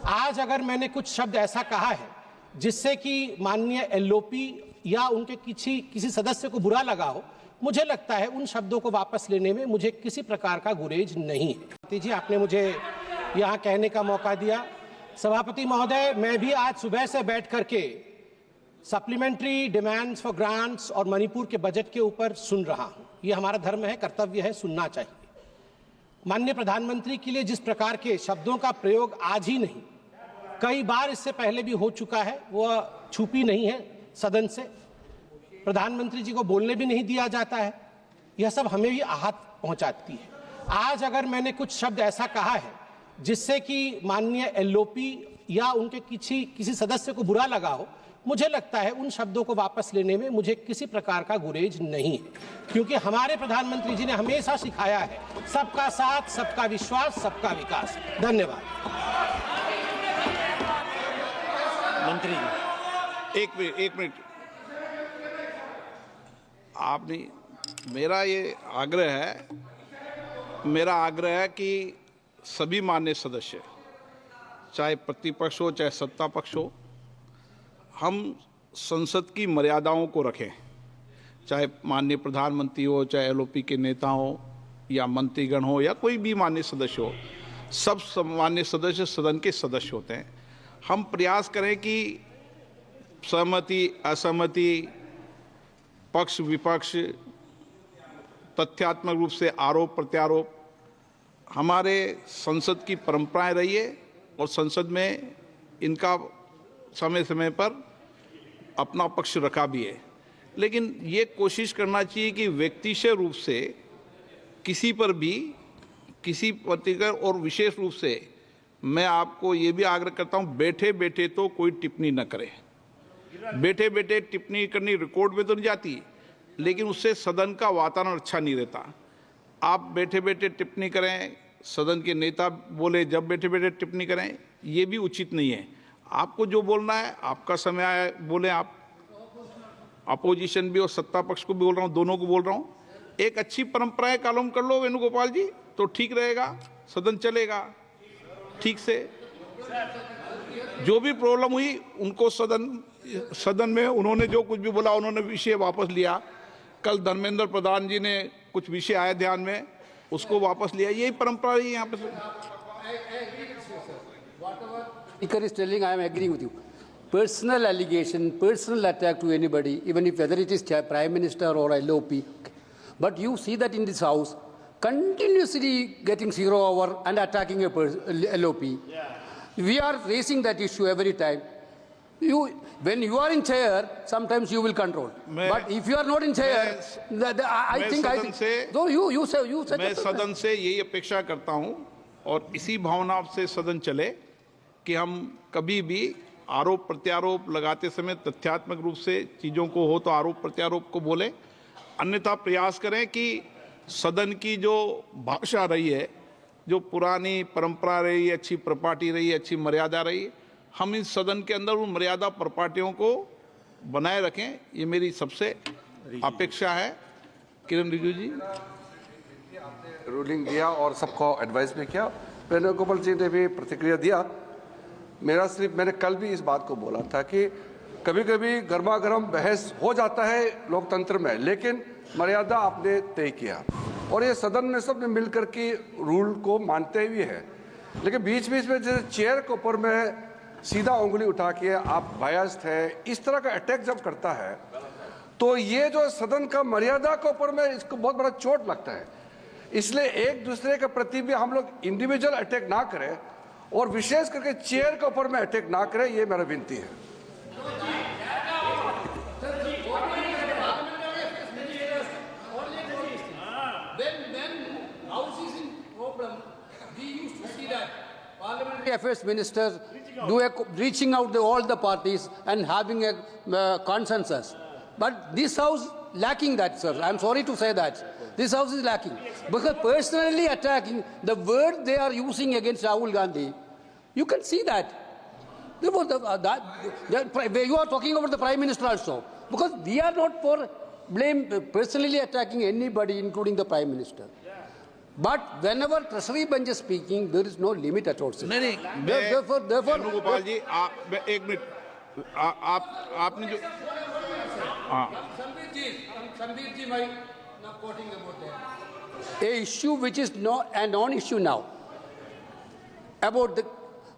आज अगर मैंने कुछ शब्द ऐसा कहा है जिससे कि माननीय एलओपी या उनके किसी सदस्य को बुरा लगा हो, मुझे लगता है उन शब्दों को वापस लेने में मुझे किसी प्रकार का गुरेज नहीं है। जी, आपने मुझे यहाँ कहने का मौका दिया। सभापति महोदय, मैं भी आज सुबह से बैठ करके सप्लीमेंट्री डिमांड्स फॉर ग्रांट्स और मणिपुर के बजट के ऊपर सुन रहा हूँ। ये हमारा धर्म है, कर्तव्य है, सुनना चाहिए। माननीय प्रधानमंत्री के लिए जिस प्रकार के शब्दों का प्रयोग आज ही नहीं, कई बार इससे पहले भी हो चुका है, वह छुपी नहीं है सदन से। प्रधानमंत्री जी को बोलने भी नहीं दिया जाता है। यह सब हमें भी आहत पहुंचाती है। आज अगर मैंने कुछ शब्द ऐसा कहा है जिससे कि माननीय एलओपी या उनके किसी सदस्य को बुरा लगा हो, मुझे लगता है उन शब्दों को वापस लेने में मुझे किसी प्रकार का गुरेज नहीं है, क्योंकि हमारे प्रधानमंत्री जी ने हमेशा सिखाया है सबका साथ, सबका विश्वास, सबका विकास। धन्यवाद। मंत्री जी, एक मिनट। आपने मेरा आग्रह है कि सभी माननीय सदस्य, चाहे प्रतिपक्ष हो चाहे सत्ता पक्ष हो, हम संसद की मर्यादाओं को रखें। चाहे माननीय प्रधानमंत्री हो, चाहे एलओपी के नेता हो या मंत्रीगण हो या कोई भी माननीय सदस्य हो, सब माननीय सदस्य सदन के सदस्य होते हैं। हम प्रयास करें कि सहमति असहमति, पक्ष विपक्ष, तथ्यात्मक रूप से आरोप प्रत्यारोप, हमारे संसद की परंपराएं रही है और संसद में इनका समय समय पर अपना पक्ष रखा भी है। लेकिन ये कोशिश करना चाहिए कि व्यक्तिगत रूप से किसी पर भी किसी प्रतिकर, और विशेष रूप से मैं आपको ये भी आग्रह करता हूँ, बैठे बैठे तो कोई टिप्पणी न करे। बैठे बैठे टिप्पणी करनी रिकॉर्ड में तो नहीं जाती, लेकिन उससे सदन का वातावरण अच्छा नहीं रहता। आप बैठे बैठे टिप्पणी करें, सदन के नेता बोले जब बैठे बैठे टिप्पणी करें, ये भी उचित नहीं है। आपको जो बोलना है, आपका समय आया बोले। आप अपोजिशन भी और सत्ता पक्ष को भी बोल रहा हूँ, दोनों को बोल रहा हूँ, एक अच्छी परंपराएं कायम कर लो वेणुगोपाल जी, तो ठीक रहेगा, सदन चलेगा ठीक से। जो भी प्रॉब्लम हुई उनको सदन में उन्होंने जो कुछ भी बोला, उन्होंने विषय वापस लिया। कल धर्मेंद्र प्रधान जी ने कुछ विषय आए ध्यान में, उसको वापस लिया। यही परंपरा है यहाँ पे। Speaker is telling, I am agreeing with you. Personal allegation, personal attack to anybody, even if whether it is Prime Minister or LOP. But you see that in this House, continuously getting 0 hour and attacking a LOP. Yeah. We are raising that issue every time. When you are in chair, sometimes you will control. But if you are not in chair, I think. So you said. मैं सदन से यही अपेक्षा करता हूँ और इसी भावना से सदन चले कि हम कभी भी आरोप प्रत्यारोप लगाते समय तथ्यात्मक रूप से चीज़ों को हो तो आरोप प्रत्यारोप को बोले, अन्यथा प्रयास करें कि सदन की जो भाषा रही है, जो पुरानी परंपरा रही है, अच्छी प्रपाटी रही है, अच्छी मर्यादा रही है, हम इस सदन के अंदर उन मर्यादा प्रपाटियों को बनाए रखें। ये मेरी सबसे अपेक्षा है। किरण रिजिजू जी, रूलिंग दिया और सबको एडवाइस भी किया, वेणुगोपाल जी ने भी प्रतिक्रिया दिया। मैंने कल भी इस बात को बोला था कि कभी कभी गर्मा गर्म बहस हो जाता है लोकतंत्र में, लेकिन मर्यादा आपने तय किया और ये सदन में सबने मिलकर के रूल को मानते हुए है। लेकिन बीच बीच में जैसे चेयर के ऊपर में सीधा उंगली उठा के आप बायस्ड है, इस तरह का अटैक जब करता है तो ये जो सदन का मर्यादा के ऊपर में इसको बहुत बड़ा चोट लगता है। इसलिए एक दूसरे के प्रति भी हम लोग इंडिविजुअल अटैक ना करें और विशेष करके चेयर के ऊपर में अटैक ना करें, ये मेरा विनती है। Parliamentary Affairs Minister reaching out to all the parties and having a consensus. But this House lacking that, sir. I am sorry to say that. This House is lacking. Because personally attacking, the word they are using against Rahul Gandhi, you can see that. You are talking about the Prime Minister also. Because we are not for personally attacking anybody, including the Prime Minister. But whenever Treasury bench is speaking, there is no limit at all, sir. नहीं Therefore, Venugopal जी आप एक minute आपने जो Sambir ji, my not quoting about that. A issue which is a non-issue now. About the,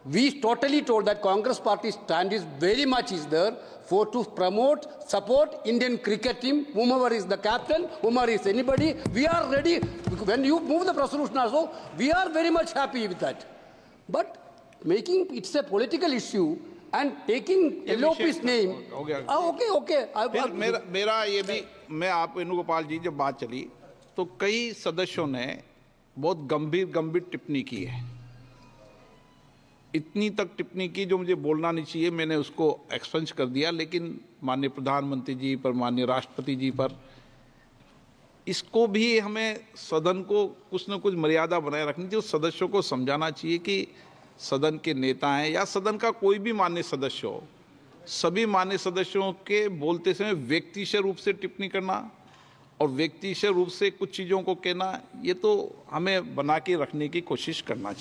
we totally told that Congress party stand is very much is there for to promote, support Indian cricket team, whomever is the captain, whomever is anybody. We are ready. When you move the resolution also, we are very much happy with that. But making it's a political issue and taking LOP's name. Okay. फिर मेरा ये भी मैं आप वेणुगोपाल जी जब बात चली तो कई सदस्यों ने बहुत गंभीर टिप्पणी की है। इतनी तक टिप्पणी की जो मुझे बोलना नहीं चाहिए, मैंने उसको एक्सपेंस कर दिया, लेकिन माननीय प्रधानमंत्री जी पर, माननीय राष्ट्रपति जी पर, इसको भी हमें सदन को कुछ न कुछ मर्यादा बनाए रखनी चाहिए। सदस्यों को समझाना चाहिए कि सदन के नेता हैं या सदन का कोई भी माननीय सदस्य हो, सभी माननीय सदस्यों के बोलते समय व्यक्तिशः रूप से टिप्पणी करना और व्यक्तिशः रूप से कुछ चीज़ों को कहना, ये तो हमें बना के रखने की कोशिश करना चाहिए।